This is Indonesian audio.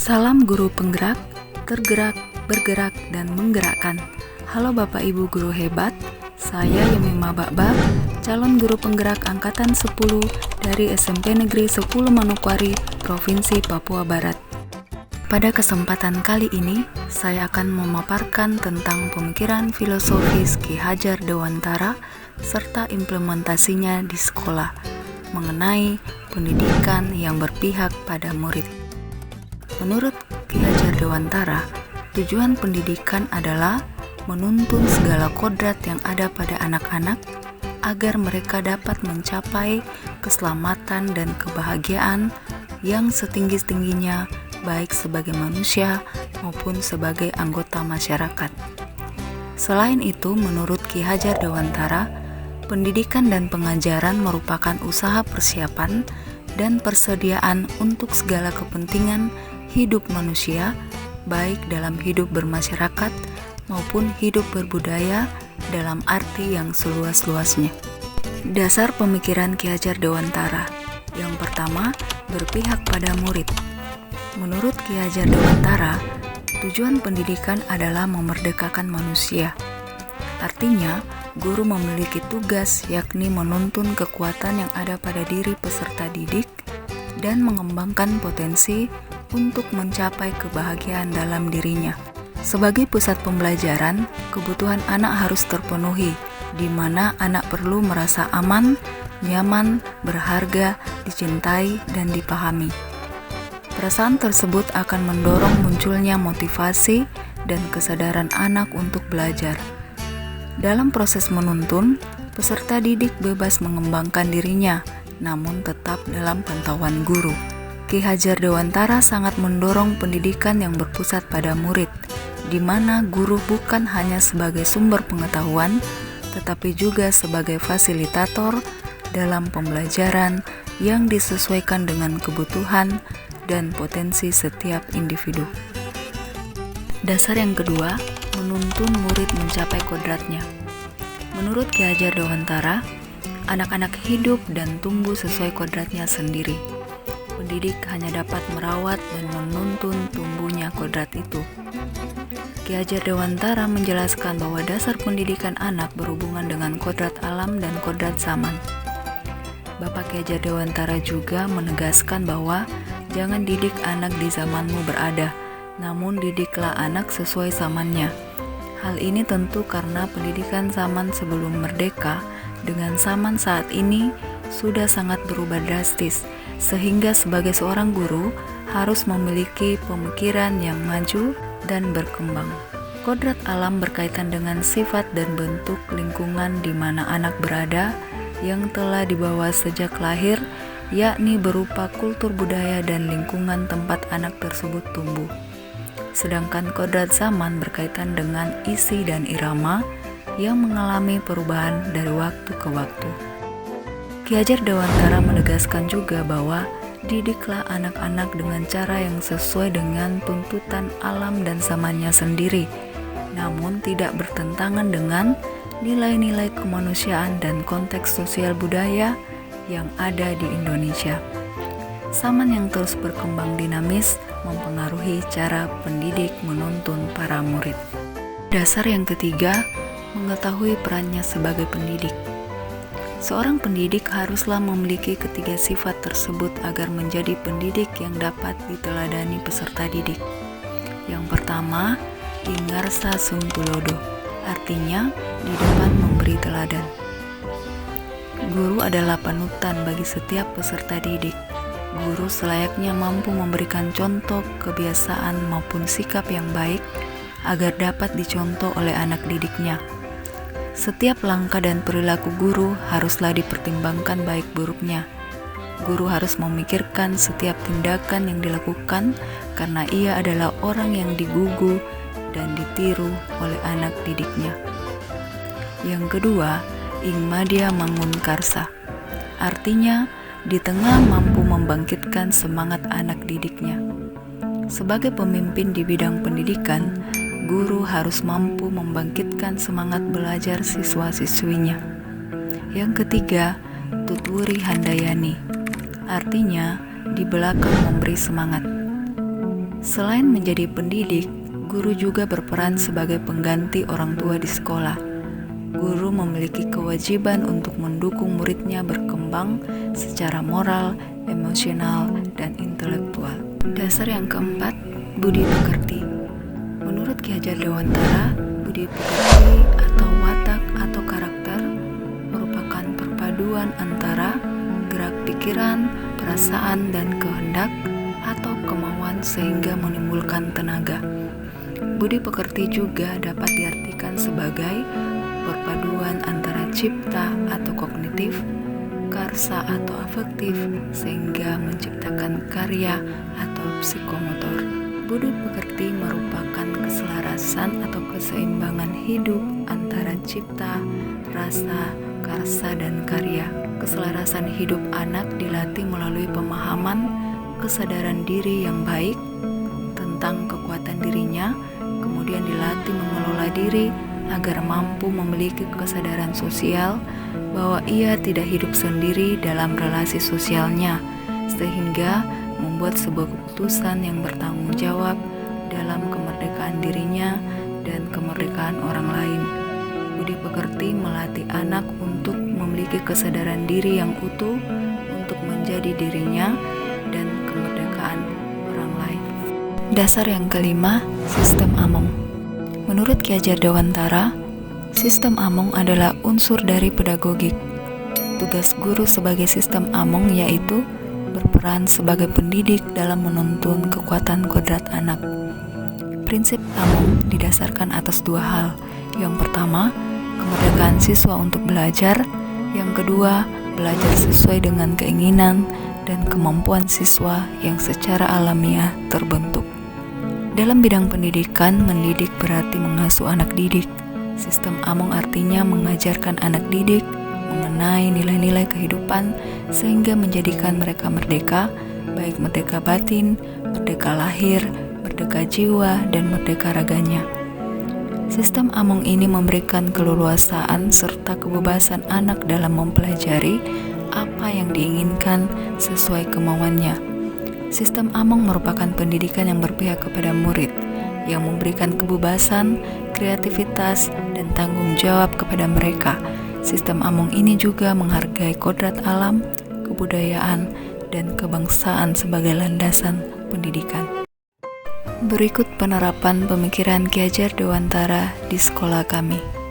Salam guru penggerak, tergerak, bergerak, dan menggerakkan. Halo Bapak Ibu guru hebat, saya Yemima Bakbak, calon guru penggerak angkatan 10 dari SMP Negeri 10 Manokwari, Provinsi Papua Barat. Pada kesempatan kali ini, saya akan memaparkan tentang pemikiran filosofis Ki Hajar Dewantara serta implementasinya di sekolah mengenai pendidikan yang berpihak pada murid. Menurut Ki Hajar Dewantara, tujuan pendidikan adalah menuntun segala kodrat yang ada pada anak-anak agar mereka dapat mencapai keselamatan dan kebahagiaan yang setinggi-tingginya baik sebagai manusia maupun sebagai anggota masyarakat. Selain itu, menurut Ki Hajar Dewantara, pendidikan dan pengajaran merupakan usaha persiapan dan persediaan untuk segala kepentingan hidup manusia, baik dalam hidup bermasyarakat maupun hidup berbudaya dalam arti yang seluas-luasnya. Dasar pemikiran Ki Hajar Dewantara. Yang pertama, berpihak pada murid. Menurut Ki Hajar Dewantara, tujuan pendidikan adalah memerdekakan manusia. Artinya, guru memiliki tugas yakni menuntun kekuatan yang ada pada diri peserta didik dan mengembangkan potensi untuk mencapai kebahagiaan dalam dirinya. Sebagai pusat pembelajaran, kebutuhan anak harus terpenuhi, di mana anak perlu merasa aman, nyaman, berharga, dicintai, dan dipahami. Perasaan tersebut akan mendorong munculnya motivasi dan kesadaran anak untuk belajar. Dalam proses menuntun, peserta didik bebas mengembangkan dirinya, namun tetap dalam pantauan guru. Ki Hajar Dewantara sangat mendorong pendidikan yang berpusat pada murid, di mana guru bukan hanya sebagai sumber pengetahuan, tetapi juga sebagai fasilitator dalam pembelajaran yang disesuaikan dengan kebutuhan dan potensi setiap individu. Dasar yang kedua, menuntun murid mencapai kodratnya. Menurut Ki Hajar Dewantara, anak-anak hidup dan tumbuh sesuai kodratnya sendiri. Pendidik hanya dapat merawat dan menuntun tumbuhnya kodrat itu. Ki Hajar Dewantara menjelaskan bahwa dasar pendidikan anak berhubungan dengan kodrat alam dan kodrat zaman. Bapak Ki Hajar Dewantara juga menegaskan bahwa jangan didik anak di zamanmu berada, namun didiklah anak sesuai zamannya. Hal ini tentu karena pendidikan zaman sebelum merdeka dengan zaman saat ini sudah sangat berubah drastis, sehingga sebagai seorang guru harus memiliki pemikiran yang maju dan berkembang. Kodrat alam berkaitan dengan sifat dan bentuk lingkungan di mana anak berada yang telah dibawa sejak lahir, yakni berupa kultur budaya dan lingkungan tempat anak tersebut tumbuh. Sedangkan kodrat zaman berkaitan dengan isi dan irama yang mengalami perubahan dari waktu ke waktu. Ki Hajar Dewantara menegaskan juga bahwa didiklah anak-anak dengan cara yang sesuai dengan tuntutan alam dan zamannya sendiri, namun tidak bertentangan dengan nilai-nilai kemanusiaan dan konteks sosial budaya yang ada di Indonesia. Zaman yang terus berkembang dinamis mempengaruhi cara pendidik menuntun para murid. Dasar yang ketiga, mengetahui perannya sebagai pendidik. Seorang pendidik haruslah memiliki ketiga sifat tersebut agar menjadi pendidik yang dapat diteladani peserta didik. Yang pertama, ingarsa sungtulodo, artinya di depan memberi teladan. Guru adalah panutan bagi setiap peserta didik. Guru selayaknya mampu memberikan contoh kebiasaan maupun sikap yang baik agar dapat dicontoh oleh anak didiknya. Setiap langkah dan perilaku guru haruslah dipertimbangkan baik buruknya. Guru harus memikirkan setiap tindakan yang dilakukan karena ia adalah orang yang digugu dan ditiru oleh anak didiknya. Yang kedua, ingmadya mangun karsa, artinya di tengah mampu membangkitkan semangat anak didiknya. Sebagai pemimpin di bidang pendidikan, guru harus mampu membangkitkan semangat belajar siswa-siswinya. Yang ketiga, tutwuri handayani, artinya di belakang memberi semangat. Selain menjadi pendidik, guru juga berperan sebagai pengganti orang tua di sekolah. Guru memiliki kewajiban untuk mendukung muridnya berkembang secara moral, emosional, dan intelektual. Dasar yang keempat, budi pekerti. Menurut Ki Hajar Dewantara, budi pekerti atau watak atau karakter merupakan perpaduan antara gerak pikiran, perasaan, dan kehendak atau kemauan sehingga menimbulkan tenaga. Budi pekerti juga dapat diartikan sebagai perpaduan antara cipta atau kognitif, karsa atau afektif sehingga menciptakan karya atau psikomotor. Budi pekerti merupakan keselarasan atau keseimbangan hidup antara cipta, rasa, karsa, dan karya. Keselarasan hidup anak dilatih melalui pemahaman, kesadaran diri yang baik tentang kekuatan dirinya, kemudian dilatih mengelola diri agar mampu memiliki kesadaran sosial bahwa ia tidak hidup sendiri dalam relasi sosialnya, sehingga membuat sebuah keputusan yang bertanggung jawab dalam kemerdekaan dirinya dan kemerdekaan orang lain. Budi pekerti melatih anak untuk memiliki kesadaran diri yang utuh untuk menjadi dirinya dan kemerdekaan orang lain. Dasar yang kelima, sistem Among. Menurut Ki Hajar Dewantara, sistem Among adalah unsur dari pedagogik. Tugas guru sebagai sistem Among yaitu berperan sebagai pendidik dalam menuntun kekuatan kodrat anak. Prinsip Among didasarkan atas dua hal. Yang pertama, kemerdekaan siswa untuk belajar. Yang kedua, belajar sesuai dengan keinginan dan kemampuan siswa yang secara alamiah terbentuk. Dalam bidang pendidikan, mendidik berarti mengasuh anak didik. Sistem Among artinya mengajarkan anak didik mengenai nilai-nilai kehidupan sehingga menjadikan mereka merdeka, baik merdeka batin, merdeka lahir, merdeka jiwa, dan merdeka raganya. Sistem Among ini memberikan keleluasaan serta kebebasan anak dalam mempelajari apa yang diinginkan sesuai kemauannya. Sistem Among merupakan pendidikan yang berpihak kepada murid, yang memberikan kebebasan, kreativitas, dan tanggung jawab kepada mereka. Sistem Among ini juga menghargai kodrat alam, kebudayaan, dan kebangsaan sebagai landasan pendidikan. Berikut penerapan pemikiran Ki Hajar Dewantara di sekolah kami.